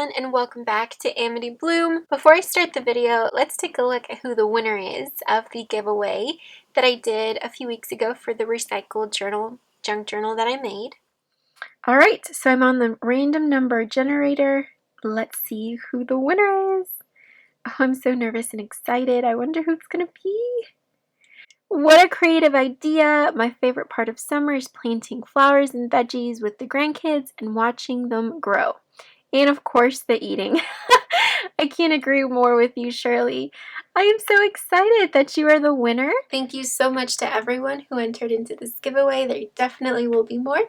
everyone, and welcome back to Amity Bloom. Before I start the video, let's take a look at who the winner is of the giveaway that I did a few weeks ago for the recycled junk journal that I made. Alright, so I'm on the random number generator. Let's see who the winner is. Oh, I'm so nervous and excited. I wonder who it's going to be. What a creative idea! My favorite part of summer is planting flowers and veggies with the grandkids and watching them grow. And of course, the eating. I can't agree more with you, Shirley. I am so excited that you are the winner. Thank you so much to everyone who entered into this giveaway. There definitely will be more.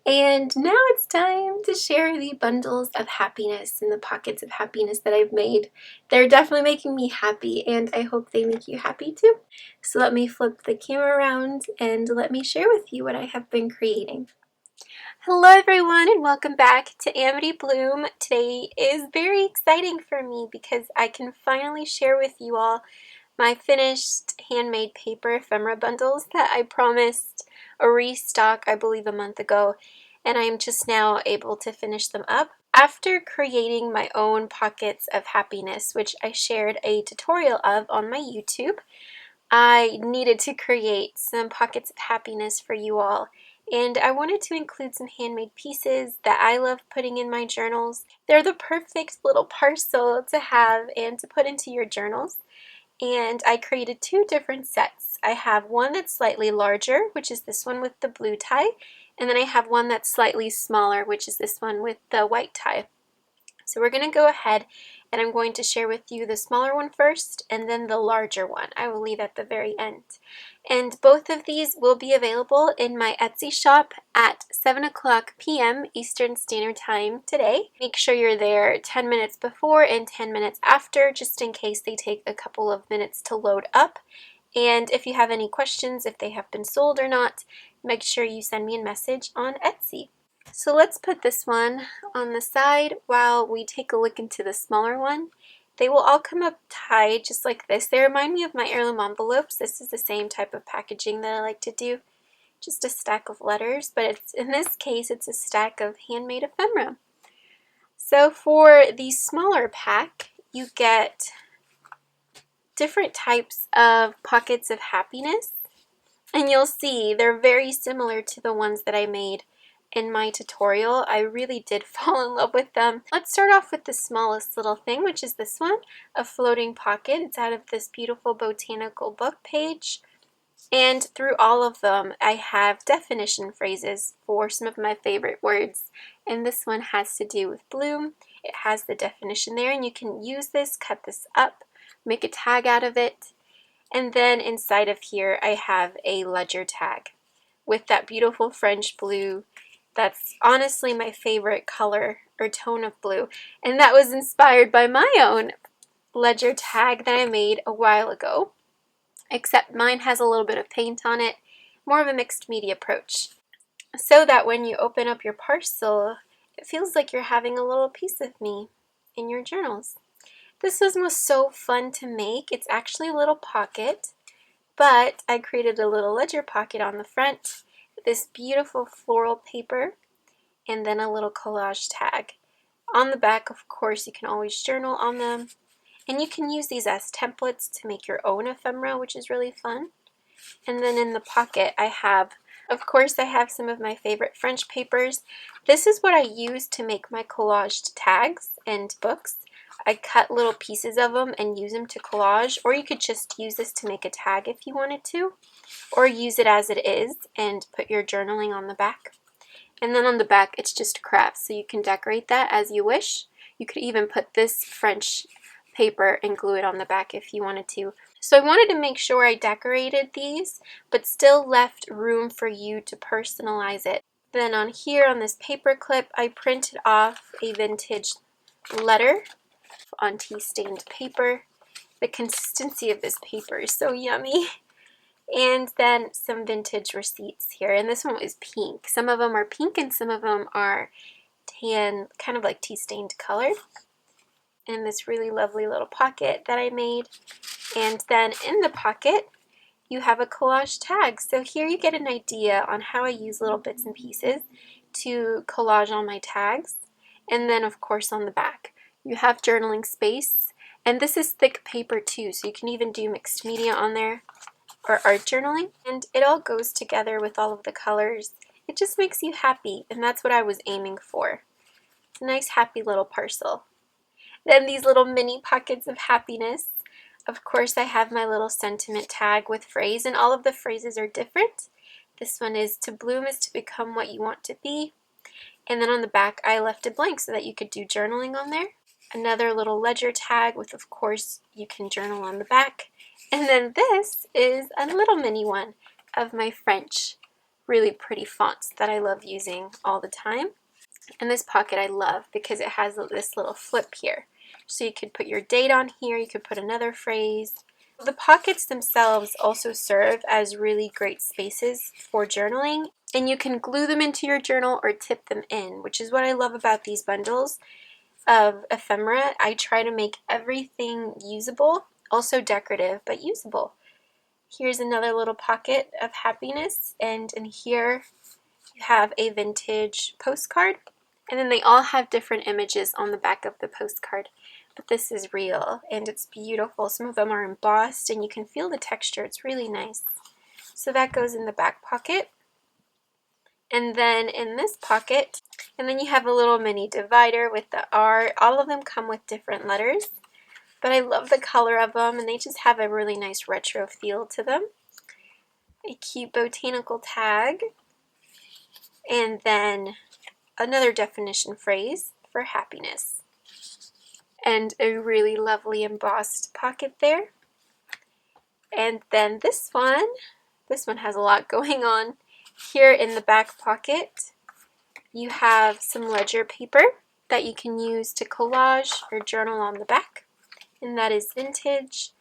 And now it's time to share the bundles of happiness and the pockets of happiness that I've made. They're definitely making me happy, and I hope they make you happy too. So let me flip the camera around and let me share with you what I have been creating. Hello everyone, and welcome back to Amity Bloom. Today is very exciting for me because I can finally share with you all my finished handmade paper ephemera bundles that I promised a restock, I believe, a month ago, and I'm just now able to finish them up. After creating my own pockets of happiness, which I shared a tutorial of on my YouTube, I needed to create some pockets of happiness for you all. And I wanted to include some handmade pieces that I love putting in my journals. They're the perfect little parcel to have and to put into your journals. And I created two different sets. I have one that's slightly larger, which is this one with the blue tie, and then I have one that's slightly smaller, which is this one with the white tie. So we're going to go ahead and I'm going to share with you the smaller one first and then the larger one. I will leave at the very end. And both of these will be available in my Etsy shop at 7 o'clock p.m. Eastern Standard Time today. Make sure you're there 10 minutes before and 10 minutes after, just in case they take a couple of minutes to load up. And if you have any questions, if they have been sold or not, make sure you send me a message on Etsy. So let's put this one on the side while we take a look into the smaller one. They will all come up tied just like this. They remind me of my heirloom envelopes. This is the same type of packaging that I like to do. Just a stack of letters, but in this case it's a stack of handmade ephemera. So for the smaller pack, you get different types of pockets of happiness. And you'll see they're very similar to the ones that I made in my tutorial. I really did fall in love with them. Let's start off with the smallest little thing, which is this one, a floating pocket. It's out of this beautiful botanical book page. And through all of them, I have definition phrases for some of my favorite words. And this one has to do with bloom. It has the definition there, and you can use this, cut this up, make a tag out of it. And then inside of here, I have a ledger tag with that beautiful French blue. That's honestly my favorite color or tone of blue. And that was inspired by my own ledger tag that I made a while ago. Except mine has a little bit of paint on it, more of a mixed media approach. So that when you open up your parcel, it feels like you're having a little piece of me in your journals. This was so fun to make. It's actually a little pocket, but I created a little ledger pocket on the front, this beautiful floral paper, and then a little collage tag. On the back, of course, you can always journal on them, and you can use these as templates to make your own ephemera, which is really fun. And then in the pocket, I have some of my favorite French papers. This is what I use to make my collaged tags and books. I cut little pieces of them and use them to collage, or you could just use this to make a tag if you wanted to, or use it as it is and put your journaling on the back. And then on the back, it's just craft, so you can decorate that as you wish. You could even put this French paper and glue it on the back if you wanted to. So I wanted to make sure I decorated these, but still left room for you to personalize it. Then on here, on this paper clip, I printed off a vintage letter on tea-stained paper. The consistency of this paper is so yummy. And then some vintage receipts here. And this one was pink. Some of them are pink and some of them are tan, kind of like tea-stained color. And this really lovely little pocket that I made. And then in the pocket, you have a collage tag. So here you get an idea on how I use little bits and pieces to collage on my tags. And then, of course, on the back. You have journaling space, and this is thick paper too, so you can even do mixed media on there or art journaling, and it all goes together with all of the colors. It just makes you happy, and that's what I was aiming for. It's a nice happy little parcel. Then these little mini pockets of happiness. Of course, I have my little sentiment tag with phrase, and all of the phrases are different. This one is, to bloom is to become what you want to be. And then on the back, I left it blank so that you could do journaling on there. Another little ledger tag with, of course, you can journal on the back. And then this is a little mini one of my French, really pretty fonts that I love using all the time. And this pocket I love because it has this little flip here. So you could put your date on here, you could put another phrase. The pockets themselves also serve as really great spaces for journaling, and you can glue them into your journal or tip them in, which is what I love about these bundles of ephemera. I try to make everything usable, also decorative, but usable. Here's another little pocket of happiness, and in here you have a vintage postcard, and then they all have different images on the back of the postcard. But this is real, and it's beautiful. Some of them are embossed, and you can feel the texture. It's really nice. So that goes in the back pocket. And then in this pocket, and then you have a little mini divider with the R. All of them come with different letters, but I love the color of them, and they just have a really nice retro feel to them. A cute botanical tag, and then another definition phrase for happiness. And a really lovely embossed pocket there. And then this one has a lot going on. Here in the back pocket, you have some ledger paper that you can use to collage or journal on the back, and that is vintage.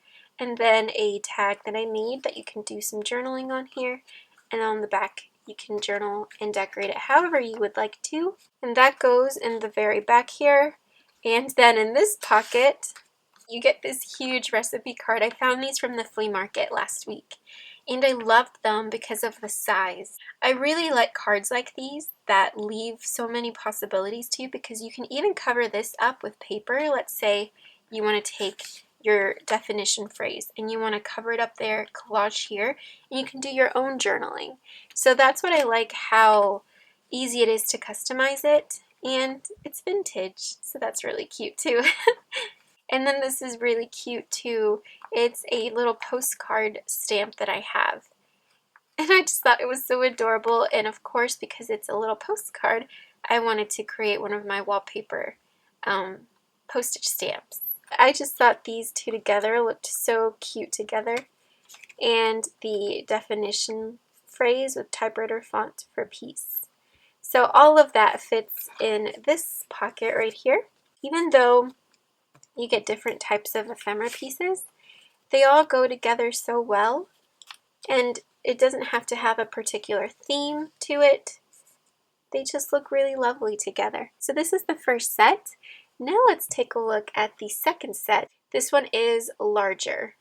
And then a tag that I made that you can do some journaling on here, and on the back you can journal and decorate it however you would like to. And that goes in the very back here. And then in this pocket, you get this huge recipe card. I found these from the flea market last week, and I loved them because of the size. I really like cards like these that leave so many possibilities to you, because you can even cover this up with paper. Let's say you want to take your definition phrase and you want to cover it up there, collage here, and you can do your own journaling. So that's what I like, how easy it is to customize it, and it's vintage, so that's really cute too. And then this is really cute too. It's a little postcard stamp that I have. And I just thought it was so adorable, and of course, because it's a little postcard, I wanted to create one of my wallpaper postage stamps. I just thought these two together looked so cute together. And the definition phrase with typewriter font for peace. So all of that fits in this pocket right here. Even though you get different types of ephemera pieces, they all go together so well, and it doesn't have to have a particular theme to it. They just look really lovely together. So this is the first set. Now let's take a look at the second set. This one is larger,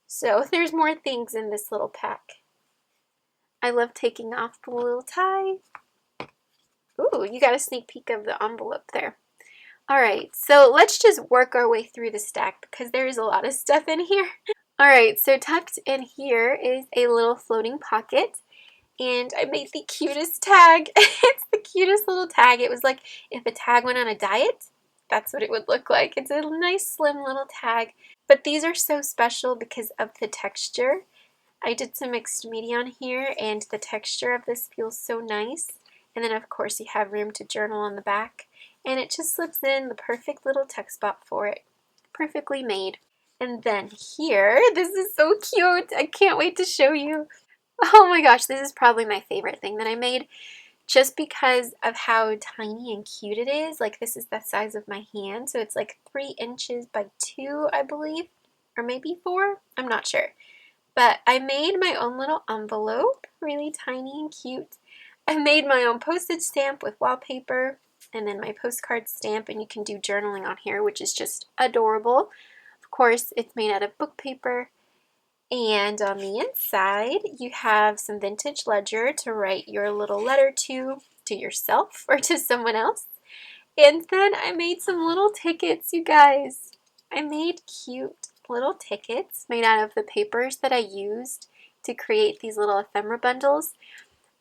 so there's more things in this little pack. I love taking off the little tie. Ooh, you got a sneak peek of the envelope there. Alright, so let's just work our way through the stack because there is a lot of stuff in here. Alright, so tucked in here is a little floating pocket, and I made the cutest tag. It's the cutest little tag. It was like if a tag went on a diet, that's what it would look like. It's a nice slim little tag, but these are so special because of the texture. I did some mixed media on here, and the texture of this feels so nice. And then of course you have room to journal on the back, and it just slips in the perfect little text spot for it. Perfectly made. And then here, this is so cute. I can't wait to show you. Oh my gosh, this is probably my favorite thing that I made, just because of how tiny and cute it is. Like, this is the size of my hand, so it's like 3 inches by 2, I believe, or maybe 4, I'm not sure. But I made my own little envelope, really tiny and cute. I made my own postage stamp with wallpaper, and then my postcard stamp, and you can do journaling on here, which is just adorable. Of course, it's made out of book paper. And on the inside, you have some vintage ledger to write your little letter to yourself or to someone else. And then I made some little tickets, you guys. I made cute little tickets made out of the papers that I used to create these little ephemera bundles.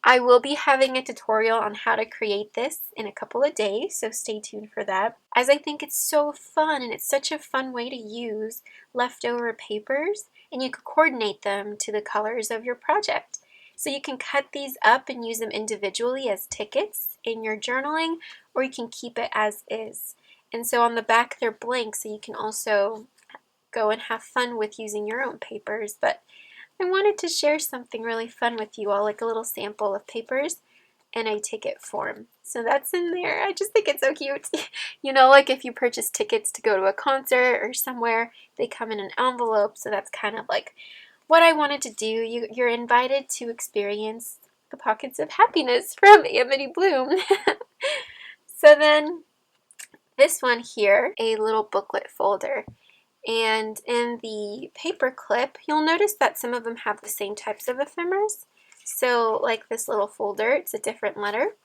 I will be having a tutorial on how to create this in a couple of days, so stay tuned for that, as I think it's so fun and it's such a fun way to use leftover papers, and you can coordinate them to the colors of your project. So you can cut these up and use them individually as tickets in your journaling, or you can keep it as is. And so on the back they're blank, so you can also go and have fun with using your own papers. But I wanted to share something really fun with you all, like a little sample of papers in a ticket form. So that's in there. I just think it's so cute. You know, like if you purchase tickets to go to a concert or somewhere, they come in an envelope. So that's kind of like what I wanted to do. You're invited to experience the pockets of happiness from Amity Bloom. So then this one here, a little booklet folder. And in the paper clip, you'll notice that some of them have the same types of ephemeras. So like this little folder, it's a different letter.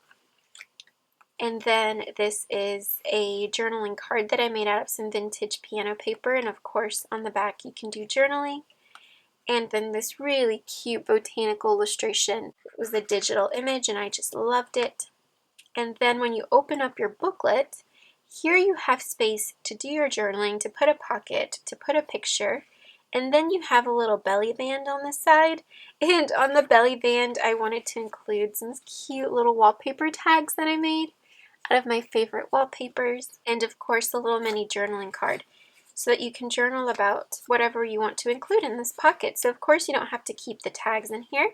And then this is a journaling card that I made out of some vintage piano paper. And of course, on the back, you can do journaling. And then this really cute botanical illustration. It was a digital image and I just loved it. And then when you open up your booklet, here you have space to do your journaling, to put a pocket, to put a picture, and then you have a little belly band on the side. And on the belly band, I wanted to include some cute little wallpaper tags that I made out of my favorite wallpapers, and of course a little mini journaling card so that you can journal about whatever you want to include in this pocket. So of course you don't have to keep the tags in here,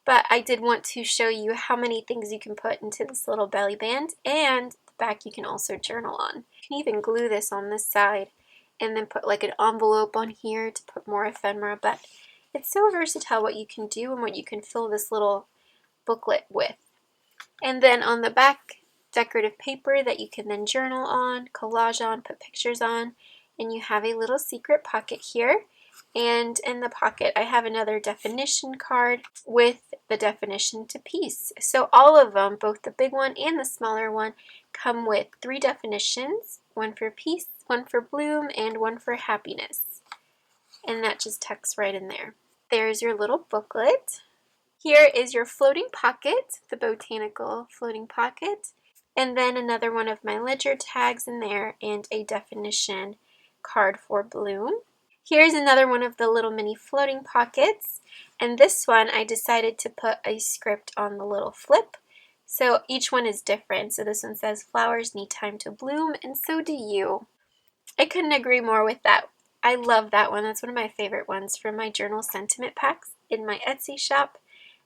but I did want to show you how many things you can put into this little belly band, and the back you can also journal on. You can even glue this on this side and then put like an envelope on here to put more ephemera, but it's so versatile what you can do and what you can fill this little booklet with. And then on the back, decorative paper that you can then journal on, collage on, put pictures on, and you have a little secret pocket here. And in the pocket, I have another definition card with the definition to peace. So all of them, both the big one and the smaller one, come with 3 definitions, one for peace, one for bloom, and one for happiness. And that just tucks right in there. There's your little booklet. Here is your floating pocket, the botanical floating pocket. And then another one of my ledger tags in there and a definition card for bloom. Here's another one of the little mini floating pockets, and this one I decided to put a script on the little flip. So each one is different. So this one says flowers need time to bloom, and so do you. I couldn't agree more with that. I love that one. That's one of my favorite ones from my journal sentiment packs in my Etsy shop.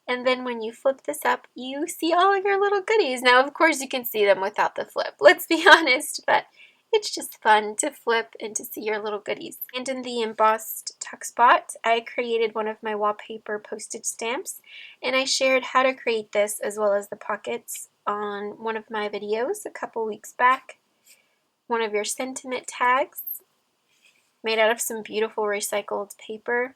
And then when you flip this up, you see all of your little goodies. Now, of course, you can see them without the flip. Let's be honest, but it's just fun to flip and to see your little goodies. And in the embossed tuck spot, I created one of my wallpaper postage stamps, and I shared how to create this as well as the pockets on one of my videos a couple weeks back. One of your sentiment tags made out of some beautiful recycled paper.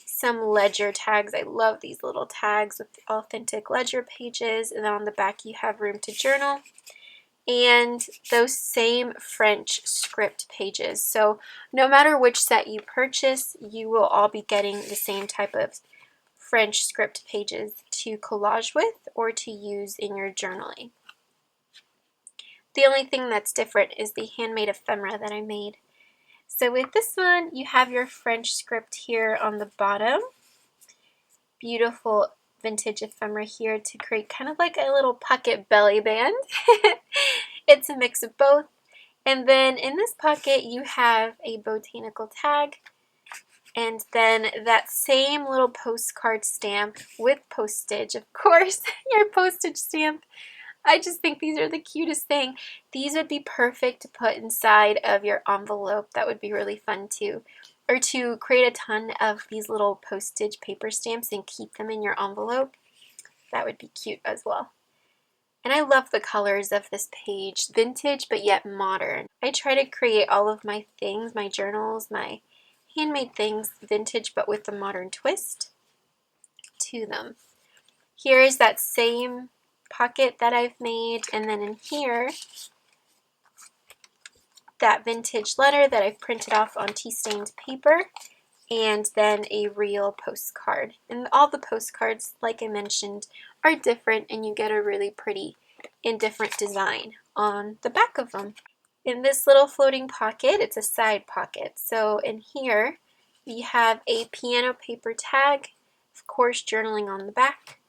Some ledger tags. I love these little tags with authentic ledger pages, and then on the back you have room to journal. And those same French script pages. So no matter which set you purchase, you will all be getting the same type of French script pages to collage with or to use in your journaling. The only thing that's different is the handmade ephemera that I made. So with this one, you have your French script here on the bottom. Beautiful vintage ephemera here to create kind of like a little pocket belly band. It's a mix of both. And then in this pocket you have a botanical tag, and then that same little postcard stamp with postage, of course, your postage stamp. I just think these are the cutest thing. These would be perfect to put inside of your envelope. That would be really fun too. Or to create a ton of these little postage paper stamps and keep them in your envelope. That would be cute as well. And I love the colors of this page, vintage but yet modern. I try to create all of my things, my journals, my handmade things, vintage but with a modern twist to them. Here is that same pocket that I've made, and then in here that vintage letter that I've printed off on tea-stained paper, and then a real postcard. And all the postcards, like I mentioned, are different, and you get a really pretty and different design on the back of them. In this little floating pocket, it's a side pocket. So in here, we have a piano paper tag, of course journaling on the back,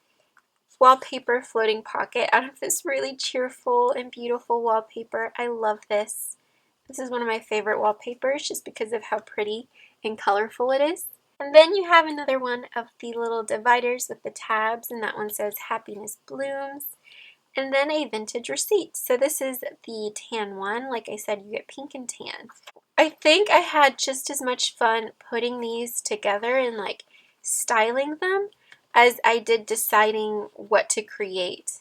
wallpaper floating pocket out of this really cheerful and beautiful wallpaper. I love this. This is one of my favorite wallpapers just because of how pretty and colorful it is. And then you have another one of the little dividers with the tabs, and that one says Happiness Blooms. And then a vintage receipt. So this is the tan one. Like I said, you get pink and tan. I think I had just as much fun putting these together and like styling them as I did deciding what to create.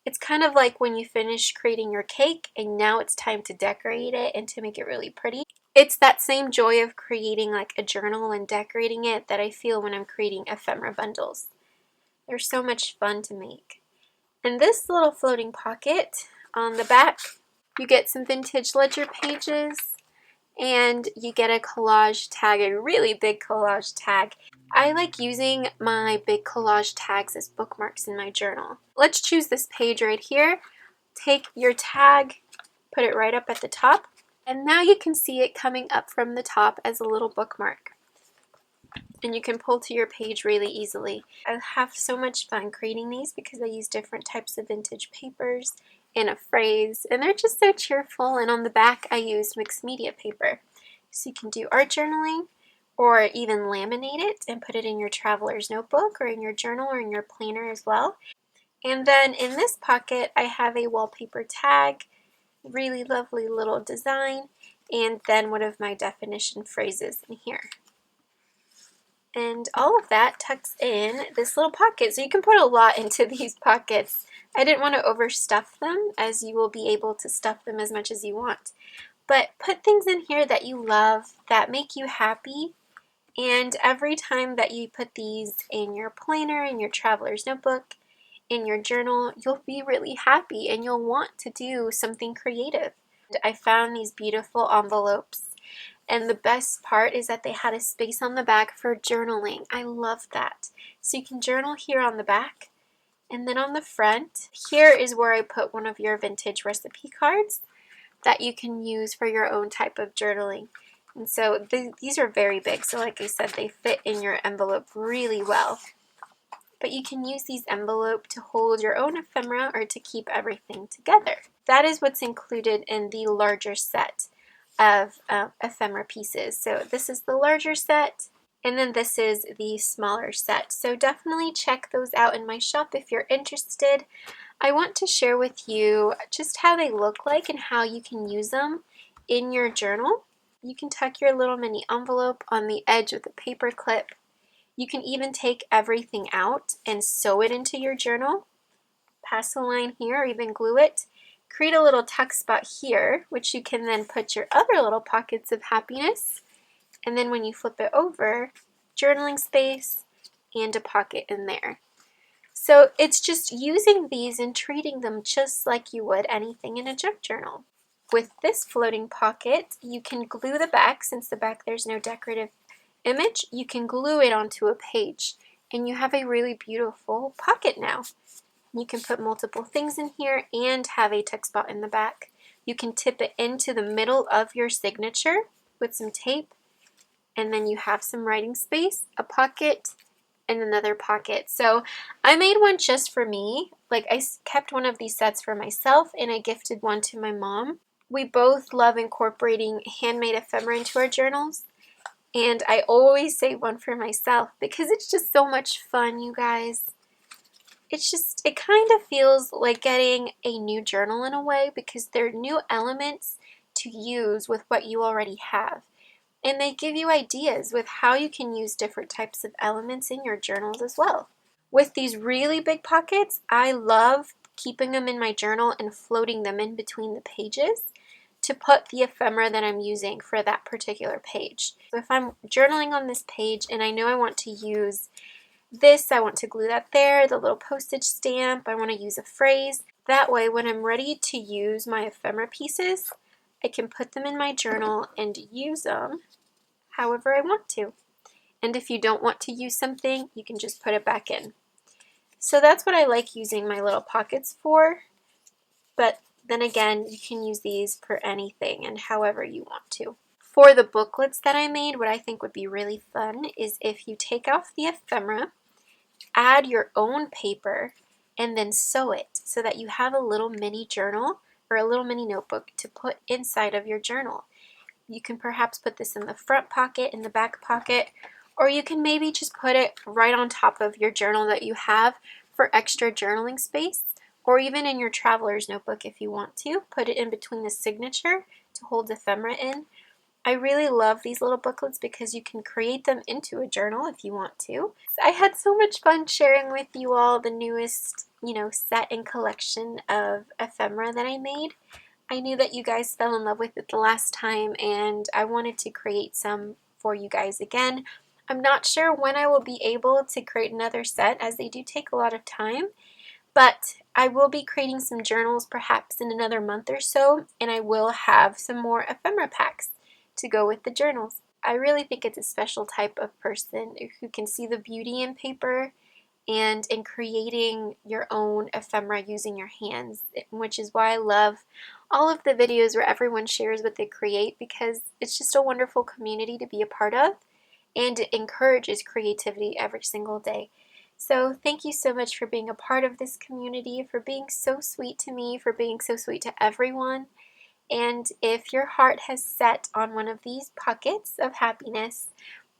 It's kind of like when you finish creating your cake and now it's time to decorate it and to make it really pretty. It's that same joy of creating like a journal and decorating it that I feel when I'm creating ephemera bundles. They're so much fun to make. And this little floating pocket on the back, you get some vintage ledger pages, and you get a collage tag, a really big collage tag. I like using my big collage tags as bookmarks in my journal. Let's choose this page right here. Take your tag, put it right up at the top, and now you can see it coming up from the top as a little bookmark. And you can pull to your page really easily. I have so much fun creating these because I use different types of vintage papers and a phrase, and they're just so cheerful. And on the back I used mixed media paper. So you can do art journaling or even laminate it and put it in your traveler's notebook or in your journal or in your planner as well. And then in this pocket I have a wallpaper tag, really lovely little design, and then one of my definition phrases in here. And all of that tucks in this little pocket. So you can put a lot into these pockets. I didn't want to overstuff them, as you will be able to stuff them as much as you want. But put things in here that you love, that make you happy. And every time that you put these in your planner, in your traveler's notebook, in your journal, you'll be really happy and you'll want to do something creative. I found these beautiful envelopes. And the best part is that they had a space on the back for journaling. I love that. So you can journal here on the back. And then on the front, here is where I put one of your vintage recipe cards that you can use for your own type of journaling. And so these are very big. So like I said, they fit in your envelope really well. But you can use these envelopes to hold your own ephemera or to keep everything together. That is what's included in the larger set of ephemera pieces. So this is the larger set, and then this is the smaller set. So definitely check those out in my shop if you're interested. I want to share with you just how they look like and how you can use them in your journal. You can tuck your little mini envelope on the edge with a paper clip. You can even take everything out and sew it into your journal. Pass a line here or even glue it. Create a little tuck spot here, which you can then put your other little pockets of happiness. And then when you flip it over, journaling space and a pocket in there. So it's just using these and treating them just like you would anything in a junk journal. With this floating pocket, you can glue the back. Since the back there's no decorative image, you can glue it onto a page. And you have a really beautiful pocket now. You can put multiple things in here and have a tuck spot in the back. You can tip it into the middle of your signature with some tape, and then you have some writing space, a pocket, and another pocket. So I made one just for me. Like I kept one of these sets for myself and I gifted one to my mom. We both love incorporating handmade ephemera into our journals, and I always save one for myself because it's just so much fun, you guys. It kind of feels like getting a new journal in a way because they're new elements to use with what you already have. And they give you ideas with how you can use different types of elements in your journals as well. With these really big pockets, I love keeping them in my journal and floating them in between the pages to put the ephemera that I'm using for that particular page. So if I'm journaling on this page and I know I want to use this, I want to glue that there, the little postage stamp, I want to use a phrase. That way when I'm ready to use my ephemera pieces, I can put them in my journal and use them however I want to. And if you don't want to use something, you can just put it back in. So that's what I like using my little pockets for. But then again, you can use these for anything and however you want to. For the booklets that I made, what I think would be really fun is if you take off the ephemera, add your own paper, and then sew it so that you have a little mini journal or a little mini notebook to put inside of your journal. You can perhaps put this in the front pocket, in the back pocket, or you can maybe just put it right on top of your journal that you have for extra journaling space, or even in your traveler's notebook if you want to. Put it in between the signature to hold the ephemera in. I really love these little booklets because you can create them into a journal if you want to. I had so much fun sharing with you all the newest, set and collection of ephemera that I made. I knew that you guys fell in love with it the last time, and I wanted to create some for you guys again. I'm not sure when I will be able to create another set, as they do take a lot of time, but I will be creating some journals perhaps in another month or so, and I will have some more ephemera packs to go with the journals. I really think it's a special type of person who can see the beauty in paper and in creating your own ephemera using your hands, which is why I love all of the videos where everyone shares what they create, because it's just a wonderful community to be a part of, and it encourages creativity every single day. So thank you so much for being a part of this community, for being so sweet to me, for being so sweet to everyone. And if your heart has set on one of these pockets of happiness,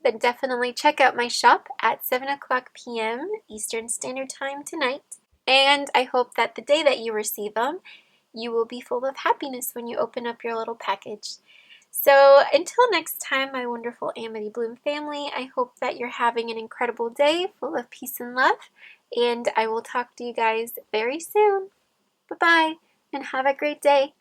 then definitely check out my shop at 7 o'clock p.m. Eastern Standard Time tonight. And I hope that the day that you receive them, you will be full of happiness when you open up your little package. So until next time, my wonderful Amity Bloom family, I hope that you're having an incredible day full of peace and love. And I will talk to you guys very soon. Bye-bye, and have a great day.